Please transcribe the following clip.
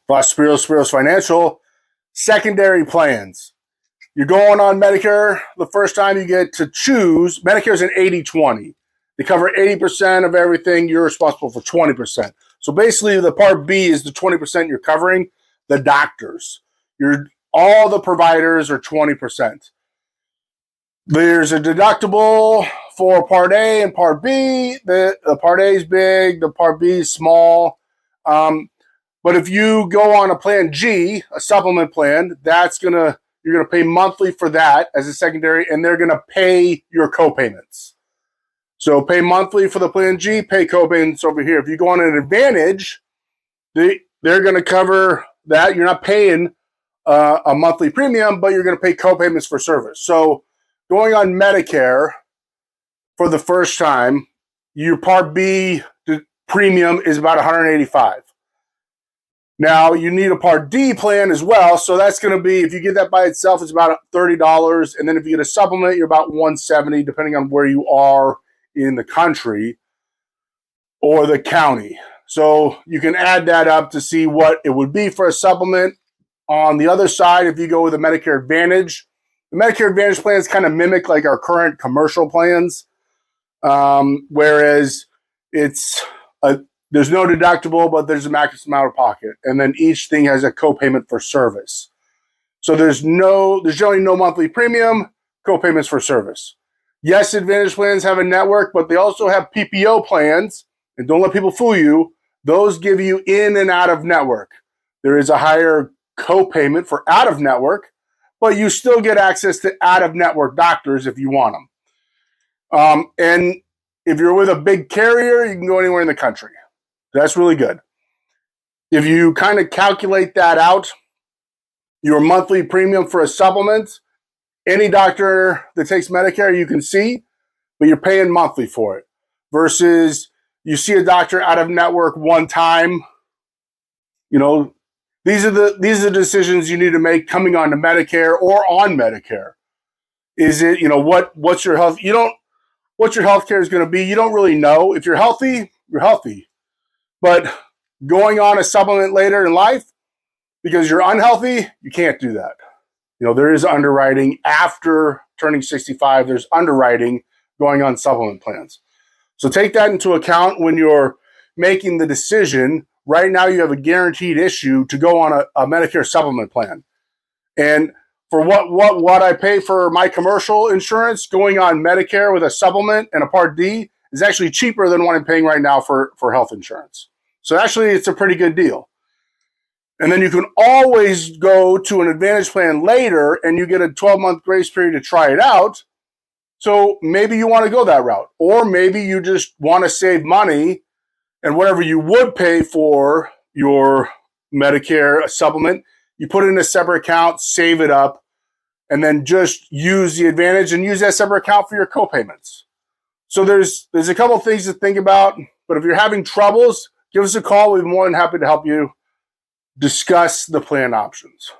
Voss Speros Financial, secondary plans. You're going on Medicare. The first time you get to choose, Medicare is an 80-20. They cover 80% of everything. You're responsible for 20%. So basically, the Part B is the 20% you're covering. The doctors. All the providers are 20%. There's a deductible for Part A and Part B. The Part A is big. The Part B is small. But if you go on a Plan G, a supplement plan, you're gonna pay monthly for that as a secondary, and they're gonna pay your co-payments. So pay monthly for the Plan G, pay co-payments over here. If you go on an Advantage, they're gonna cover that. You're not paying a monthly premium, but you're gonna pay co-payments for service. So going on Medicare for the first time, your Part B premium is about $185. Now, you need a Part D plan as well, so that's going to be, if you get that by itself, it's about $30, and then if you get a supplement, you're about $170, depending on where you are in the country or the county. So you can add that up to see what it would be for a supplement. On the other side, if you go with a Medicare Advantage, the Medicare Advantage plans kind of mimic like our current commercial plans, whereas there's no deductible, but there's a maximum out of pocket. And then each thing has a co-payment for service. So there's generally no monthly premium, co-payments for service. Yes, Advantage plans have a network, but they also have PPO plans. And don't let people fool you. Those give you in and out of network. There is a higher co-payment for out of network, but you still get access to out of network doctors if you want them. And if you're with a big carrier, you can go anywhere in the country. That's really good. If you kind of calculate that out, your monthly premium for a supplement, any doctor that takes Medicare you can see, but you're paying monthly for it. Versus you see a doctor out of network one time. You know, these are the decisions you need to make coming on to Medicare or on Medicare. Is it, what's your health? What your health care is going to be, you don't really know. If you're healthy, you're healthy. But going on a supplement later in life, because you're unhealthy, you can't do that. There is underwriting after turning 65. There's underwriting going on supplement plans. So take that into account when you're making the decision. Right now, you have a guaranteed issue to go on a Medicare supplement plan. And for what I pay for my commercial insurance, going on Medicare with a supplement and a Part D is actually cheaper than what I'm paying right now for health insurance. So actually, it's a pretty good deal. And then you can always go to an Advantage plan later and you get a 12-month grace period to try it out. So maybe you want to go that route. Or maybe you just want to save money and whatever you would pay for your Medicare supplement, you put it in a separate account, save it up, and then just use the Advantage and use that separate account for your co-payments. So there's a couple of things to think about. But if you're having troubles, give us a call. We'd be more than happy to help you discuss the plan options.